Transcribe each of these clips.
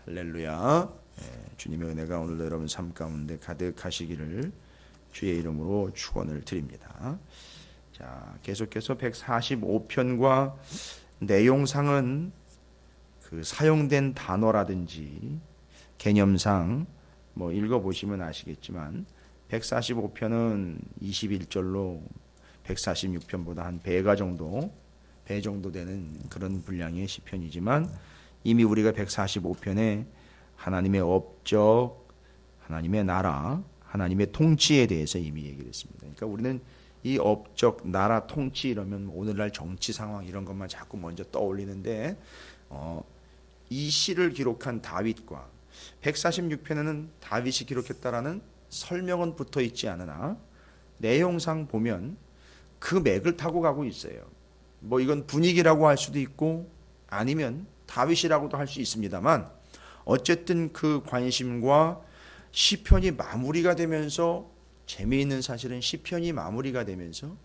할렐루야. 주님의 은혜가 오늘도 여러분 삶 가운데 가득하시기를 주의 이름으로 축원을 드립니다. 자, 계속해서 145편과 내용상은 그 사용된 단어라든지 개념상 뭐 읽어보시면 아시겠지만 145편은 21절로 146편보다 한 배 정도 되는 그런 분량의 시편이지만 이미 우리가 145편에 하나님의 업적, 하나님의 나라, 하나님의 통치에 대해서 이미 얘기를 했습니다. 그러니까 우리는 이 업적, 나라, 통치 이러면 오늘날 정치 상황 이런 것만 자꾸 먼저 떠올리는데 이 시를 기록한 다윗과 146편에는 다윗이 기록했다라는 설명은 붙어 있지 않으나 내용상 보면 그 맥을 타고 가고 있어요. 뭐 이건 분위기라고 할 수도 있고 아니면 다윗이라고도 할 수 있습니다만 어쨌든 그 관심과 시편이 마무리가 되면서 재미있는 사실은 시편이 마무리가 되면서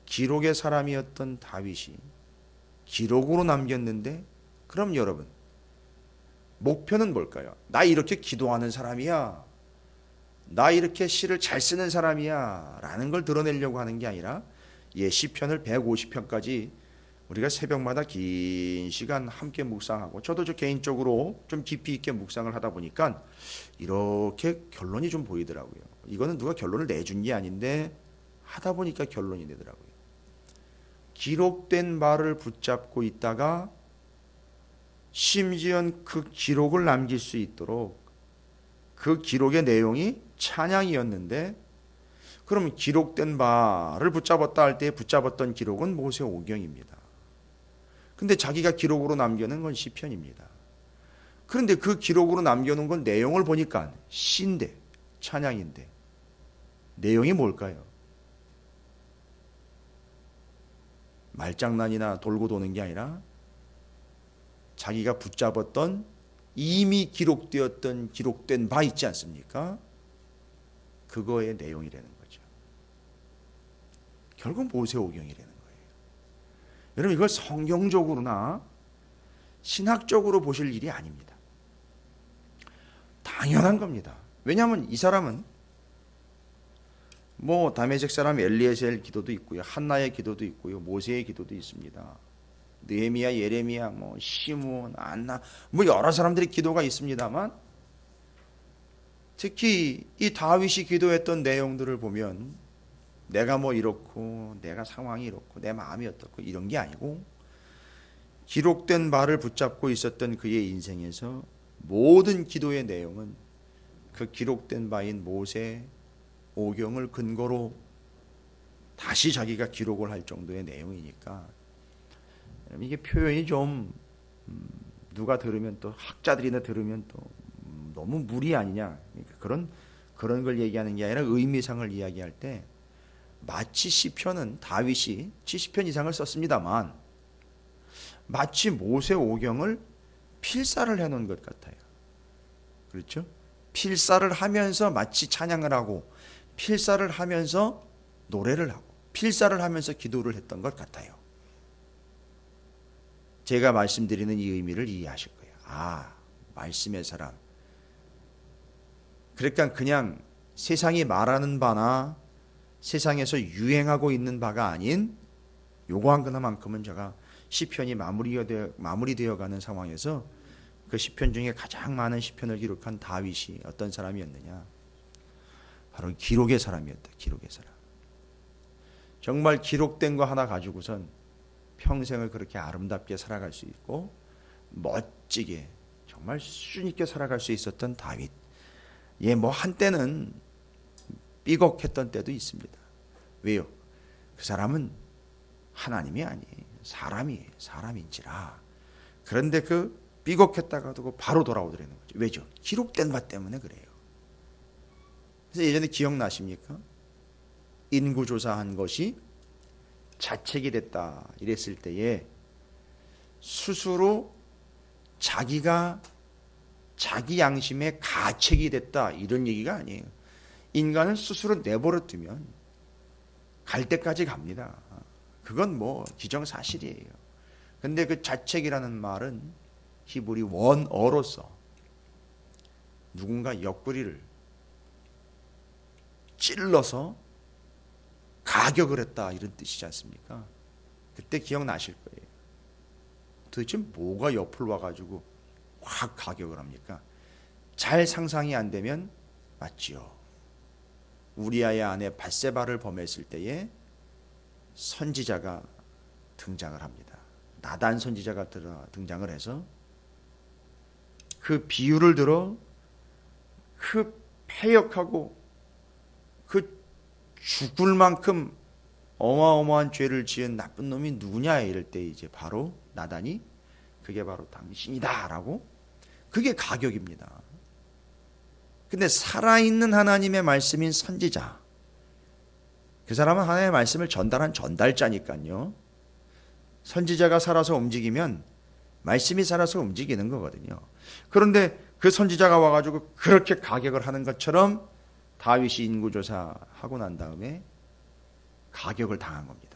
기록의 사람이었던 다윗이 기록으로 남겼는데 그럼 여러분 목표는 뭘까요? 나 이렇게 기도하는 사람이야, 나 이렇게 시를 잘 쓰는 사람이야 라는 걸 드러내려고 하는 게 아니라 시편을 150편까지 우리가 새벽마다 긴 시간 함께 묵상하고 저도 개인적으로 좀 깊이 있게 묵상을 하다 보니까 이렇게 결론이 좀 보이더라고요. 이거는 누가 결론을 내준 게 아닌데 하다 보니까 결론이 되더라고요. 기록된 바를 붙잡고 있다가 심지어 그 기록을 남길 수 있도록 그 기록의 내용이 찬양이었는데 그럼 기록된 바를 붙잡았다 할 때 붙잡았던 기록은 모세오경입니다. 근데 자기가 기록으로 남겨놓은 건 시편입니다. 그런데 그 기록으로 남겨놓은 건 내용을 보니까 시인데 찬양인데 내용이 뭘까요? 말장난이나 돌고 도는 게 아니라 자기가 붙잡았던 이미 기록된 바 있지 않습니까? 그거의 내용이라는 거죠. 결국 모세오경이라는 거예요. 여러분 이걸 성경적으로나 신학적으로 보실 일이 아닙니다. 당연한 겁니다. 왜냐하면 이 사람은 뭐 다메섹 사람 엘리에셀 기도도 있고요, 한나의 기도도 있고요, 모세의 기도도 있습니다. 느헤미야, 예레미야, 뭐 시므온, 안나, 뭐 여러 사람들의 기도가 있습니다만 특히 이 다윗이 기도했던 내용들을 보면 내가 뭐 이렇고 내가 상황이 이렇고 내 마음이 어떻고 이런 게 아니고 기록된 바를 붙잡고 있었던 그의 인생에서 모든 기도의 내용은 그 기록된 바인 모세 오경을 근거로 다시 자기가 기록을 할 정도의 내용이니까 이게 표현이 좀 누가 들으면 또 학자들이나 들으면 또 너무 무리 아니냐, 그러니까 그런 걸 얘기하는 게 아니라 의미상을 이야기할 때 마치 시편은 다윗이 70편 이상을 썼습니다만 마치 모세오경을 필사를 해놓은 것 같아요. 그렇죠? 필사를 하면서 마치 찬양을 하고 필사를 하면서 노래를 하고 필사를 하면서 기도를 했던 것 같아요. 제가 말씀드리는 이 의미를 이해하실 거예요. 아, 말씀의 사람. 그러니까 그냥 세상이 말하는 바나 세상에서 유행하고 있는 바가 아닌 요거 하나만큼은 제가 시편이 마무리되어 가는 상황에서 그 시편 중에 가장 많은 시편을 기록한 다윗이 어떤 사람이었느냐, 바로 기록의 사람이었다. 기록의 사람. 정말 기록된 거 하나 가지고선 평생을 그렇게 아름답게 살아갈 수 있고 멋지게 정말 수준 있게 살아갈 수 있었던 다윗. 뭐 한때는 삐걱했던 때도 있습니다. 왜요? 그 사람은 하나님이 아니에요. 사람인지라. 그런데 그 삐걱했다가도 바로 돌아오더라는 거죠. 왜죠? 기록된 바 때문에 그래요. 그래서 예전에 기억나십니까? 인구조사한 것이 자책이 됐다 이랬을 때에 스스로 자기가 자기 양심에 가책이 됐다 이런 얘기가 아니에요. 인간은 스스로 내버려 두면 갈 때까지 갑니다. 그건 뭐 기정사실이에요. 근데 그 자책이라는 말은 히브리 원어로서 누군가 옆구리를 찔러서 가격을 했다 이런 뜻이지 않습니까? 그때 기억나실 거예요. 도대체 뭐가 옆을 와가지고 확 가격을 합니까? 잘 상상이 안 되면 맞지요. 우리아의 아내 밧세바를 범했을 때에 선지자가 등장을 합니다. 나단 선지자가 등장을 해서 그 비유를 들어 그 패역하고 그 죽을 만큼 어마어마한 죄를 지은 나쁜 놈이 누구냐 이럴 때 이제 바로 나단이 그게 바로 당신이다라고, 그게 가격입니다. 근데 살아있는 하나님의 말씀인 선지자, 그 사람은 하나님의 말씀을 전달한 전달자니까요. 선지자가 살아서 움직이면 말씀이 살아서 움직이는 거거든요. 그런데 그 선지자가 와가지고 그렇게 가격을 하는 것처럼 다윗이 인구조사하고 난 다음에 가격을 당한 겁니다.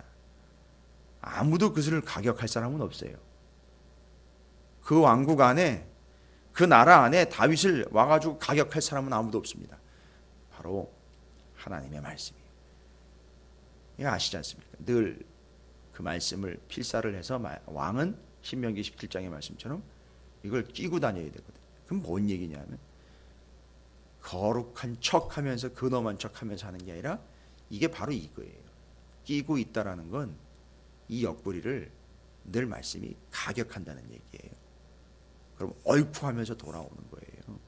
아무도 그것을 가격할 사람은 없어요. 그 왕국 안에, 그 나라 안에 다윗을 와가지고 가격할 사람은 아무도 없습니다. 바로 하나님의 말씀이에요. 이거 아시지 않습니까? 늘 그 말씀을 필사를 해서 왕은 신명기 17장의 말씀처럼 이걸 끼고 다녀야 되거든요. 그럼 뭔 얘기냐면 거룩한 척하면서 근엄한 척하면서 하는 게 아니라 이게 바로 이거예요. 끼고 있다라는 건 이 옆구리를 늘 말씀이 가격한다는 얘기예요. 그럼 어이쿠 하면서 돌아오는 거예요.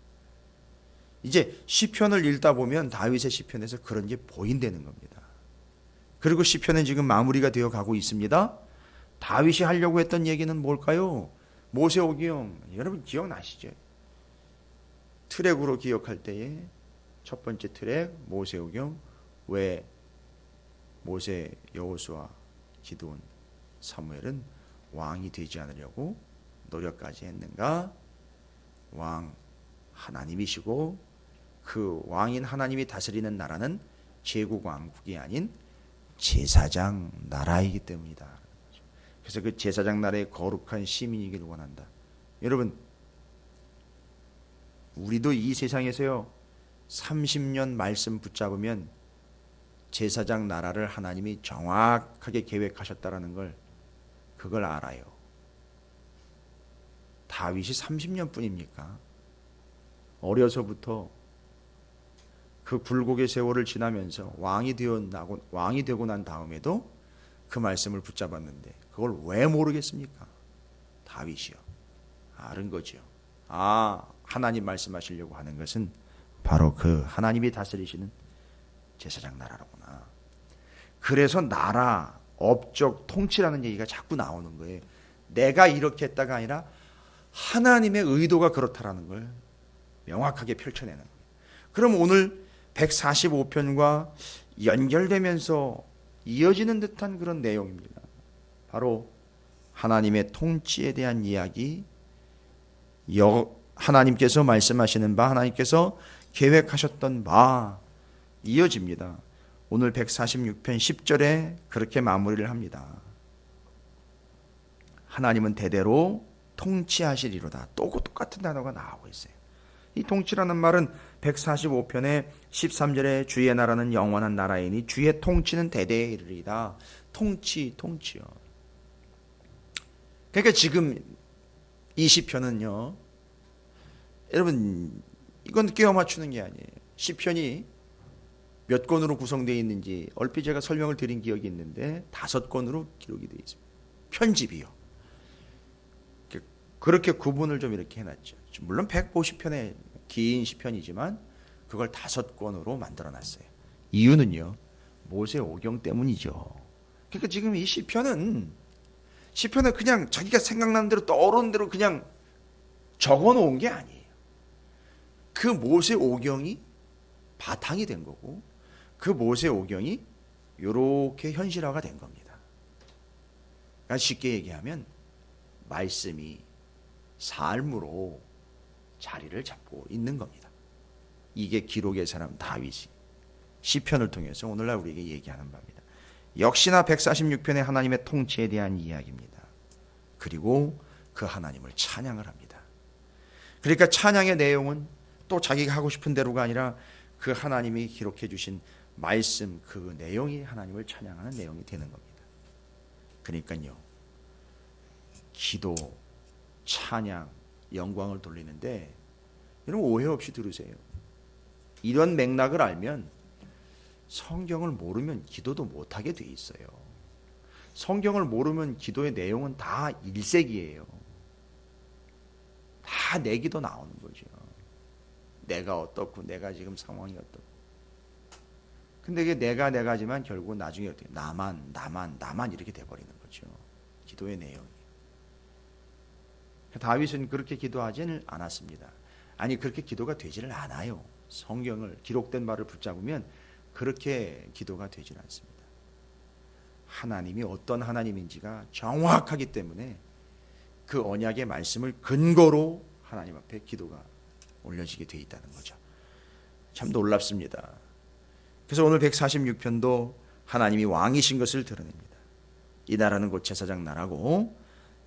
이제 시편을 읽다 보면 다윗의 시편에서 그런 게 보인다는 겁니다. 그리고 시편은 지금 마무리가 되어 가고 있습니다. 다윗이 하려고 했던 얘기는 뭘까요? 모세오경, 여러분 기억나시죠? 트랙으로 기억할 때에 첫 번째 트랙 모세오경, 왜 모세, 여호수아, 기드온, 사무엘은 왕이 되지 않으려고 노력까지 했는가? 왕 하나님이시고 그 왕인 하나님이 다스리는 나라는 제국 왕국이 아닌 제사장 나라이기 때문이다. 그래서 그 제사장 나라의 거룩한 시민이기를 원한다. 여러분, 우리도 이 세상에서요 30년 말씀 붙잡으면 제사장 나라를 하나님이 정확하게 계획하셨다라는 걸, 그걸 알아요. 다윗이 30년 뿐입니까? 어려서부터 그 굴곡의 세월을 지나면서 왕이 되고 난 다음에도 그 말씀을 붙잡았는데 그걸 왜 모르겠습니까? 다윗이요. 아는 거죠. 아, 하나님 말씀하시려고 하는 것은 바로 그 하나님이 다스리시는 제사장 나라로구나. 그래서 나라, 업적, 통치라는 얘기가 자꾸 나오는 거예요. 내가 이렇게 했다가 아니라 하나님의 의도가 그렇다라는 걸 명확하게 펼쳐내는 거예요. 그럼 오늘 145편과 연결되면서 이어지는 듯한 그런 내용입니다. 바로 하나님의 통치에 대한 이야기, 하나님께서 말씀하시는 바, 하나님께서 계획하셨던 바 이어집니다. 오늘 146편 10절에 그렇게 마무리를 합니다. 하나님은 대대로 통치하시리로다. 또 똑같은 단어가 나오고 있어요. 이 통치라는 말은 145편의 13절에 주의 나라는 영원한 나라이니 주의 통치는 대대에 이르리다. 통치요. 그러니까 지금 이 시편은요, 여러분 이건 끼워 맞추는 게 아니에요. 시편이 몇 권으로 구성되어 있는지 얼핏 제가 설명을 드린 기억이 있는데 5권으로 기록이 되어 있습니다. 편집이요. 그렇게 구분을 좀 이렇게 해놨죠. 물론 150편의 긴 시편이지만 그걸 5권으로 만들어놨어요. 이유는요, 모세오경 때문이죠. 그러니까 지금 이 시편은 그냥 자기가 생각나는 대로 떠오르는 대로 그냥 적어놓은 게 아니에요. 그 모세오경이 바탕이 된 거고, 그 모세오경이 이렇게 현실화가 된 겁니다. 그러니까 쉽게 얘기하면 말씀이 삶으로 자리를 잡고 있는 겁니다. 이게 기록의 사람 다윗이 시편을 통해서 오늘날 우리에게 얘기하는 바입니다. 역시나 146편의 하나님의 통치에 대한 이야기입니다. 그리고 그 하나님을 찬양을 합니다. 그러니까 찬양의 내용은 또 자기가 하고 싶은 대로가 아니라 그 하나님이 기록해 주신 말씀 그 내용이 하나님을 찬양하는 내용이 되는 겁니다. 그러니까요, 기도, 찬양, 영광을 돌리는데 여러분 오해 없이 들으세요. 이런 맥락을 알면 성경을 모르면 기도도 못하게 돼 있어요. 성경을 모르면 기도의 내용은 다 일색이에요. 다 내 기도 나오는 거죠. 내가 어떻고 내가 지금 상황이 어떻고. 근데 이게 내가지만 결국은 나중에 어떻게 나만 이렇게 돼버리는 거죠. 기도의 내용이. 다윗은 그렇게 기도하지는 않았습니다. 아니 그렇게 기도가 되지를 않아요. 성경을 기록된 말을 붙잡으면 그렇게 기도가 되질 않습니다. 하나님이 어떤 하나님인지가 정확하기 때문에 그 언약의 말씀을 근거로 하나님 앞에 기도가 올려지게 돼 있다는 거죠. 참 놀랍습니다. 그래서 오늘 146편도 하나님이 왕이신 것을 드러냅니다. 이 나라는 곧 제사장 나라고,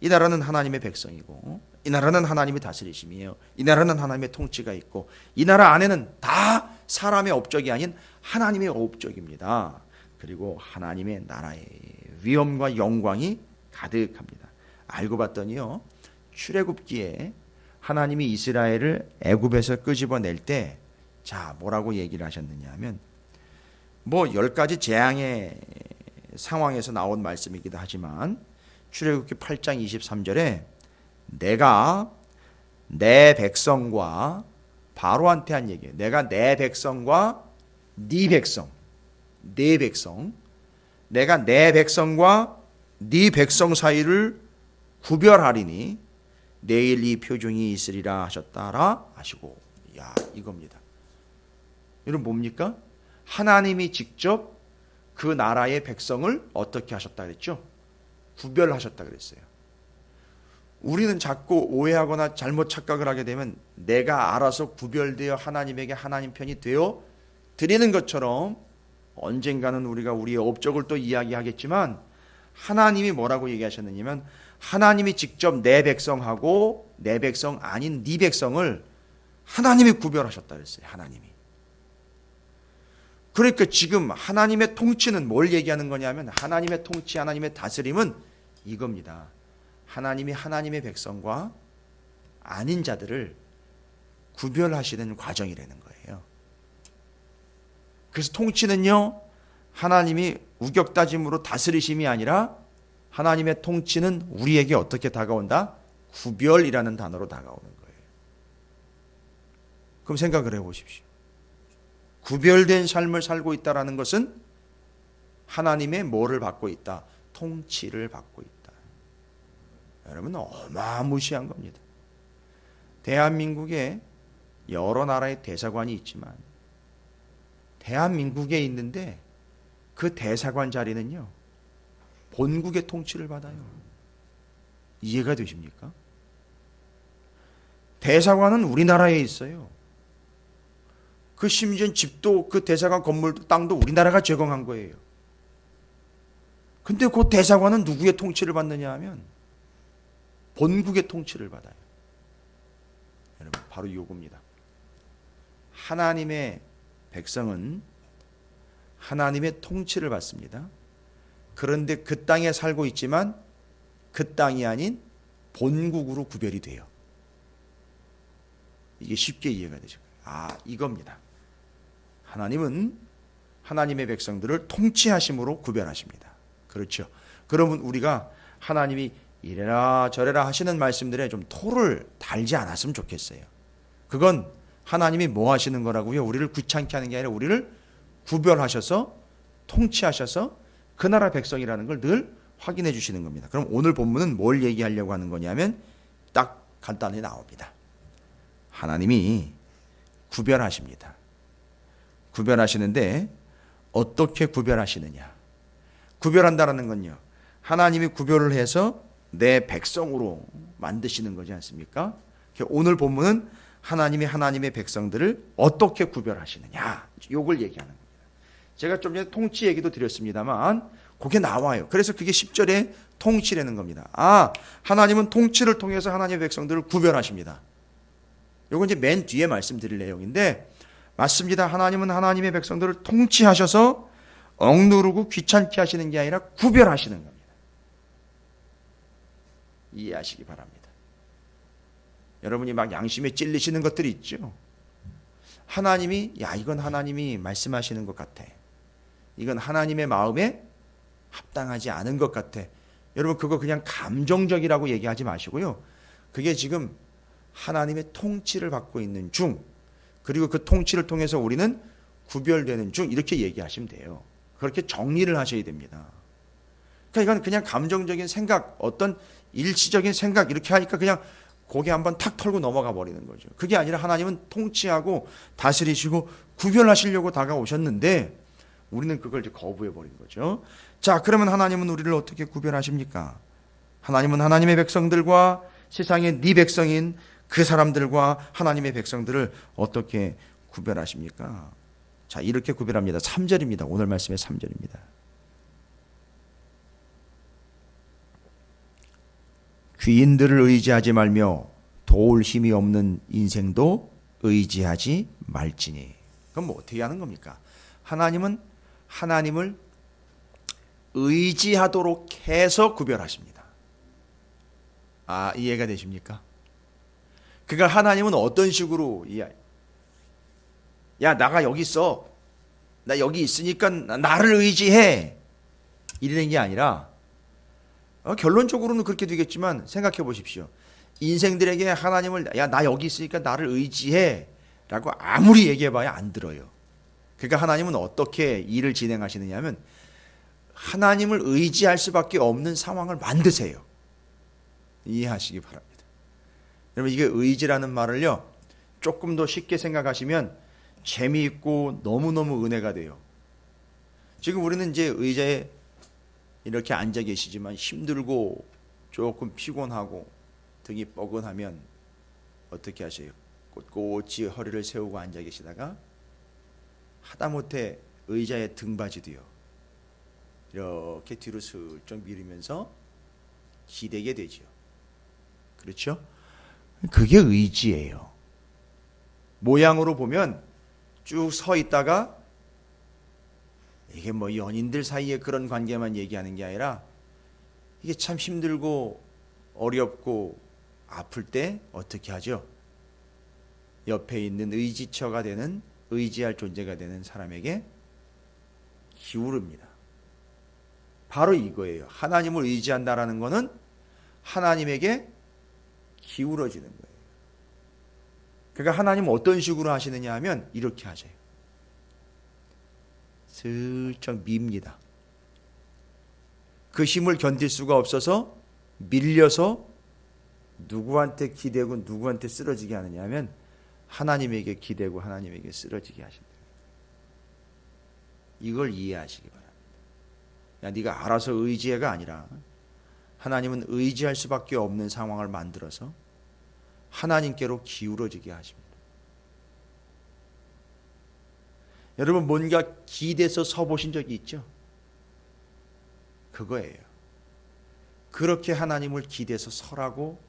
이 나라는 하나님의 백성이고, 이 나라는 하나님이 다스리심이에요. 이 나라는 하나님의 통치가 있고, 이 나라 안에는 다 사람의 업적이 아닌 하나님의 업적입니다. 그리고 하나님의 나라의 위엄과 영광이 가득합니다. 알고 봤더니요, 출애굽기에 하나님이 이스라엘을 애굽에서 끄집어낼 때, 자 뭐라고 얘기를 하셨느냐 하면, 뭐 10가지 재앙의 상황에서 나온 말씀이기도 하지만 출애굽기 8장 23절에 내가 내 백성과, 바로한테 한 얘기예요. 내가 내 백성과 네 백성, 내가 내 백성과 네 백성 사이를 구별하리니 내일 이 표징이 있으리라 하셨다라 하시고, 야 이겁니다. 여러분 뭡니까? 하나님이 직접 그 나라의 백성을 어떻게 하셨다 그랬죠? 구별하셨다 그랬어요. 우리는 자꾸 오해하거나 잘못 착각을 하게 되면 내가 알아서 구별되어 하나님에게 하나님 편이 되어 드리는 것처럼 언젠가는 우리가 우리의 업적을 또 이야기하겠지만, 하나님이 뭐라고 얘기하셨느냐면 하나님이 직접 내 백성하고 내 백성 아닌 네 백성을 하나님이 구별하셨다 그랬어요. 하나님이. 그러니까 지금 하나님의 통치는 뭘 얘기하는 거냐면, 하나님의 통치, 하나님의 다스림은 이겁니다. 하나님이 하나님의 백성과 아닌 자들을 구별하시는 과정이라는 거예요. 그래서 통치는요, 하나님이 우격다짐으로 다스리심이 아니라 하나님의 통치는 우리에게 어떻게 다가온다? 구별이라는 단어로 다가오는 거예요. 그럼 생각을 해보십시오. 구별된 삶을 살고 있다는 것은 하나님의 뭐를 받고 있다? 통치를 받고 있다. 여러분 어마무시한 겁니다. 대한민국에 여러 나라의 대사관이 있지만 대한민국에 있는데 그 대사관 자리는요, 본국의 통치를 받아요. 이해가 되십니까? 대사관은 우리나라에 있어요. 그 심지어 집도, 그 대사관 건물도, 땅도 우리나라가 제공한 거예요. 근데 그 대사관은 누구의 통치를 받느냐 하면 본국의 통치를 받아요. 여러분 바로 이겁니다. 하나님의 백성은 하나님의 통치를 받습니다. 그런데 그 땅에 살고 있지만 그 땅이 아닌 본국으로 구별이 돼요. 이게 쉽게 이해가 되죠. 아, 이겁니다. 하나님은 하나님의 백성들을 통치하심으로 구별하십니다. 그렇죠. 그러면 우리가 하나님이 이래라 저래라 하시는 말씀들에 좀 토를 달지 않았으면 좋겠어요. 그건 하나님이 뭐 하시는 거라고요? 우리를 귀찮게 하는 게 아니라 우리를 구별하셔서 통치하셔서 그 나라 백성이라는 걸 늘 확인해 주시는 겁니다. 그럼 오늘 본문은 뭘 얘기하려고 하는 거냐면 딱 간단히 나옵니다. 하나님이 구별하십니다. 구별하시는데 어떻게 구별하시느냐? 구별한다라는 건요, 하나님이 구별을 해서 내 백성으로 만드시는 거지 않습니까? 오늘 본문은 하나님이 하나님의 백성들을 어떻게 구별하시느냐, 이걸 얘기하는 겁니다. 제가 좀 전에 통치 얘기도 드렸습니다만 그게 나와요. 그래서 그게 10절에 통치라는 겁니다. 아, 하나님은 통치를 통해서 하나님의 백성들을 구별하십니다. 요건 이제 맨 뒤에 말씀드릴 내용인데, 맞습니다. 하나님은 하나님의 백성들을 통치하셔서 억누르고 귀찮게 하시는 게 아니라 구별하시는 겁니다. 이해하시기 바랍니다. 여러분이 막 양심에 찔리시는 것들이 있죠. 하나님이, 야, 이건 하나님이 말씀하시는 것 같아. 이건 하나님의 마음에 합당하지 않은 것 같아. 여러분, 그거 그냥 감정적이라고 얘기하지 마시고요. 그게 지금 하나님의 통치를 받고 있는 중, 그리고 그 통치를 통해서 우리는 구별되는 중, 이렇게 얘기하시면 돼요. 그렇게 정리를 하셔야 됩니다. 그러니까 이건 그냥 감정적인 생각, 어떤 일시적인 생각, 이렇게 하니까 그냥 고개 한번 탁 털고 넘어가 버리는 거죠. 그게 아니라 하나님은 통치하고 다스리시고 구별하시려고 다가오셨는데 우리는 그걸 이제 거부해 버린 거죠. 자, 그러면 하나님은 우리를 어떻게 구별하십니까? 하나님은 하나님의 백성들과 세상의 네 백성인 그 사람들과 하나님의 백성들을 어떻게 구별하십니까? 자, 이렇게 구별합니다. 3절입니다. 오늘 말씀의 3절입니다. 귀인들을 의지하지 말며 도울 힘이 없는 인생도 의지하지 말지니. 그럼 뭐 어떻게 하는 겁니까? 하나님은 하나님을 의지하도록 해서 구별하십니다. 아, 이해가 되십니까? 그러니까 하나님은 어떤 식으로 야, 나가 여기 있어. 나 여기 있으니까 나를 의지해. 이러는 게 아니라 결론적으로는 그렇게 되겠지만 생각해 보십시오. 인생들에게 하나님을, 야, 나 여기 있으니까 나를 의지해 라고 아무리 얘기해봐야 안 들어요. 그러니까 하나님은 어떻게 일을 진행하시느냐 하면 하나님을 의지할 수밖에 없는 상황을 만드세요. 이해하시기 바랍니다. 여러분, 이게 의지라는 말을요, 조금 더 쉽게 생각하시면 재미있고 너무너무 은혜가 돼요. 지금 우리는 이제 의자에 이렇게 앉아 계시지만 힘들고 조금 피곤하고 등이 뻐근하면 어떻게 하세요? 꼿꼿이 허리를 세우고 앉아 계시다가 하다못해 의자의 등받이도요, 이렇게 뒤로 슬쩍 밀으면서 기대게 되죠. 그렇죠? 그게 의지예요. 모양으로 보면 쭉 서 있다가, 이게 뭐 연인들 사이에 그런 관계만 얘기하는 게 아니라 이게 참 힘들고 어렵고 아플 때 어떻게 하죠? 옆에 있는 의지처가 되는, 의지할 존재가 되는 사람에게 기울입니다. 바로 이거예요. 하나님을 의지한다라는 것은 하나님에게 기울어지는 거예요. 그러니까 하나님은 어떤 식으로 하시느냐 하면 이렇게 하세요. 슬쩍 밉니다. 그 힘을 견딜 수가 없어서 밀려서 누구한테 기대고 누구한테 쓰러지게 하느냐 하면 하나님에게 기대고 하나님에게 쓰러지게 하신다. 이걸 이해하시기 바랍니다. 야, 네가 알아서 의지해가 아니라 하나님은 의지할 수밖에 없는 상황을 만들어서 하나님께로 기울어지게 하십니다. 여러분, 뭔가 기대서 서 보신 적이 있죠? 그거예요. 그렇게 하나님을 기대서 서라고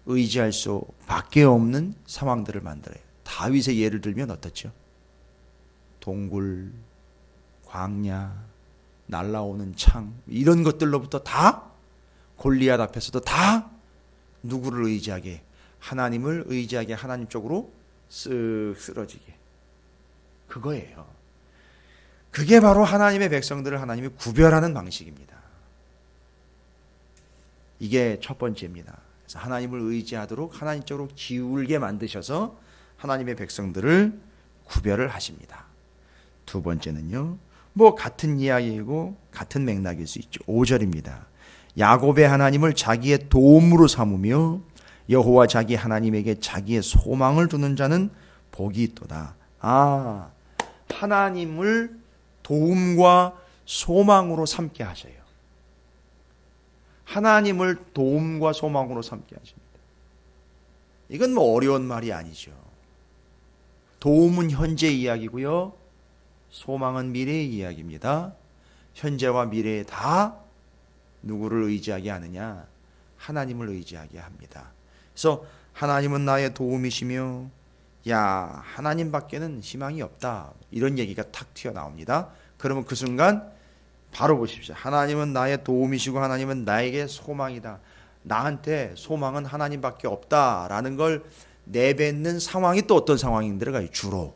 의지할 수밖에 없는 상황들을 만들어요. 다윗의 예를 들면 어떻죠? 동굴, 광야, 날라오는 창, 이런 것들로부터 다, 골리앗 앞에서도 다 누구를 의지하게, 하나님을 의지하게, 하나님 쪽으로 쓱 쓰러지게. 그거예요. 그게 바로 하나님의 백성들을 하나님이 구별하는 방식입니다. 이게 첫 번째입니다. 그래서 하나님을 의지하도록 하나님 쪽으로 기울게 만드셔서 하나님의 백성들을 구별을 하십니다. 두 번째는요, 뭐 같은 이야기이고 같은 맥락일 수 있죠. 5절입니다. 야곱의 하나님을 자기의 도움으로 삼으며 여호와 자기 하나님에게 자기의 소망을 두는 자는 복이 있도다. 아, 하나님을 도움과 소망으로 삼게 하셔요. 하나님을 도움과 소망으로 삼게 하십니다. 이건 뭐 어려운 말이 아니죠. 도움은 현재 이야기고요, 소망은 미래의 이야기입니다. 현재와 미래에 다 누구를 의지하게 하느냐? 하나님을 의지하게 합니다. 그래서 하나님은 나의 도움이시며 야 하나님밖에는 희망이 없다 이런 얘기가 탁 튀어나옵니다. 그러면 그 순간 바로 보십시오. 하나님은 나의 도움이시고 하나님은 나에게 소망이다. 나한테 소망은 하나님밖에 없다라는 걸 내뱉는 상황이 또 어떤 상황인들까요? 주로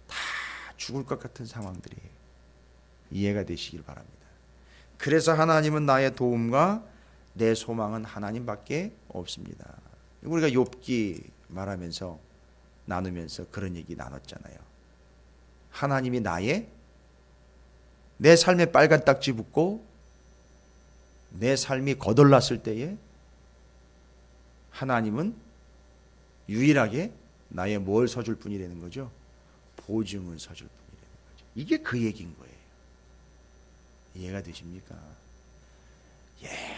다 죽을 것 같은 상황들이 이해가 되시길 바랍니다. 그래서 하나님은 나의 도움과 내 소망은 하나님밖에 없습니다. 우리가 욥기 말하면서 나누면서 그런 얘기 나눴잖아요. 하나님이 내 삶에 빨간 딱지 붙고 내 삶이 거덜났을 때에 하나님은 유일하게 나의 뭘 서줄 뿐이라는 거죠? 보증을 서줄 뿐이라는 거죠. 이게 그 얘기인 거예요. 이해가 되십니까?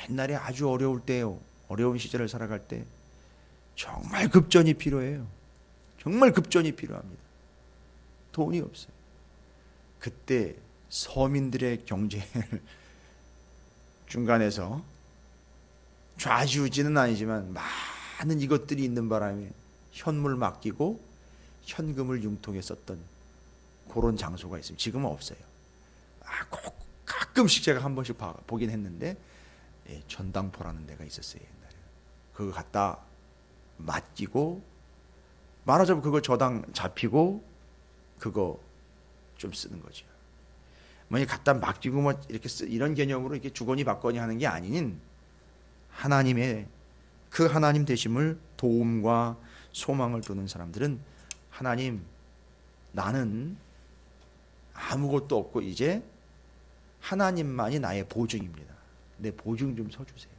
옛날에 아주 어려울 때요, 어려운 시절을 살아갈 때 정말 급전이 필요해요. 정말 급전이 필요합니다. 돈이 없어요. 그때 서민들의 경제를 중간에서 좌지우지는 아니지만 많은 이것들이 있는 바람에 현물 맡기고 현금을 융통에 썼던 그런 장소가 있습니다. 지금은 없어요. 꼭 가끔씩 제가 한 번씩 보긴 했는데 전당포라는 데가 있었어요. 옛날에. 그거 갖다 맡기고 말하자면 그거 저당 잡히고 그거 좀 쓰는 거죠. 만약 갖다 맡기고 뭐 이렇게 이런 개념으로 이렇게 주거니 받거니 하는 게 아닌 하나님의 그 하나님 되심을 도움과 소망을 두는 사람들은 하나님 나는 아무것도 없고 이제 하나님만이 나의 보증입니다. 내 보증 좀 서주세요.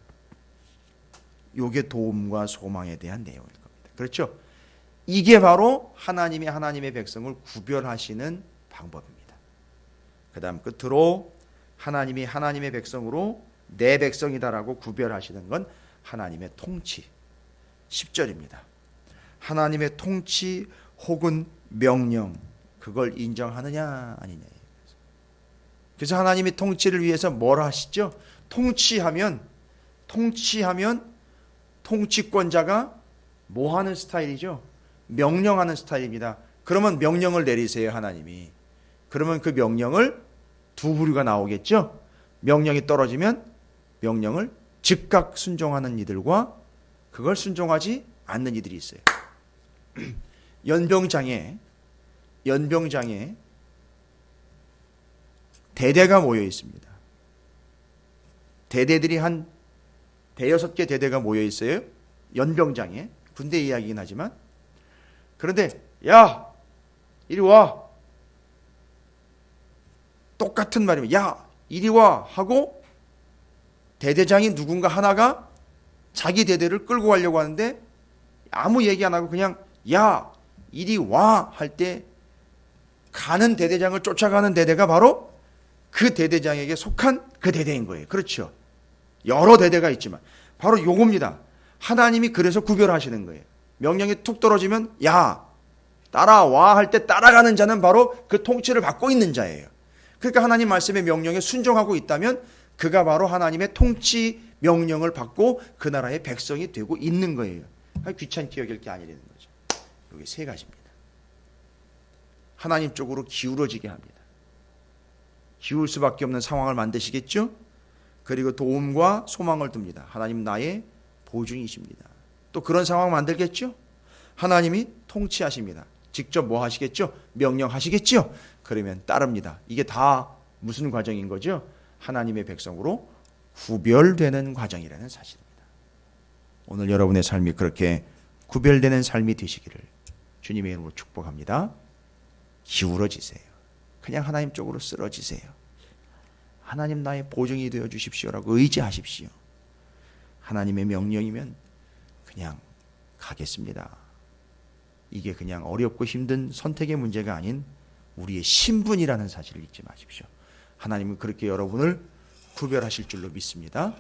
이게 도움과 소망에 대한 내용일 겁니다. 그렇죠? 이게 바로 하나님이 하나님의 백성을 구별하시는 방법입니다. 그 다음 끝으로 하나님이 하나님의 백성으로 내 백성이다라고 구별하시는 건 하나님의 통치 10절입니다. 하나님의 통치 혹은 명령 그걸 인정하느냐 아니냐. 그래서 하나님이 통치를 위해서 뭘 하시죠? 통치하면 통치권자가 뭐 하는 스타일이죠? 명령하는 스타일입니다. 그러면 명령을 내리세요, 하나님이. 그러면 그 명령을 두 부류가 나오겠죠? 명령이 떨어지면 명령을 즉각 순종하는 이들과 그걸 순종하지 않는 이들이 있어요. 연병장에 대대가 모여 있습니다. 대대들이 한 대여섯 개 대대가 모여 있어요. 연병장에. 군대 이야기긴 하지만. 그런데 야 이리 와. 똑같은 말입니다. 야 이리 와 하고 대대장이 누군가 하나가 자기 대대를 끌고 가려고 하는데 아무 얘기 안 하고 그냥 야 이리 와 할 때 가는 대대장을 쫓아가는 대대가 바로 그 대대장에게 속한 그 대대인 거예요. 그렇죠. 여러 대대가 있지만 바로 요겁니다. 하나님이 그래서 구별하시는 거예요. 명령이 툭 떨어지면 야 따라와 할 때 따라가는 자는 바로 그 통치를 받고 있는 자예요. 그러니까 하나님 말씀의 명령에 순종하고 있다면 그가 바로 하나님의 통치 명령을 받고 그 나라의 백성이 되고 있는 거예요. 귀찮게 여길 게 아니라는 거죠. 이게 세 가지입니다. 하나님 쪽으로 기울어지게 합니다. 기울 수밖에 없는 상황을 만드시겠죠? 그리고 도움과 소망을 둡니다. 하나님 나의 보증이십니다. 또 그런 상황 만들겠죠? 하나님이 통치하십니다. 직접 뭐 하시겠죠? 명령하시겠죠? 그러면 따릅니다. 이게 다 무슨 과정인 거죠? 하나님의 백성으로 구별되는 과정이라는 사실입니다. 오늘 여러분의 삶이 그렇게 구별되는 삶이 되시기를 주님의 이름으로 축복합니다. 기울어지세요. 그냥 하나님 쪽으로 쓰러지세요. 하나님 나의 보증이 되어 주십시오라고 의지하십시오. 하나님의 명령이면 그냥 가겠습니다. 이게 그냥 어렵고 힘든 선택의 문제가 아닌 우리의 신분이라는 사실을 잊지 마십시오. 하나님은 그렇게 여러분을 구별하실 줄로 믿습니다.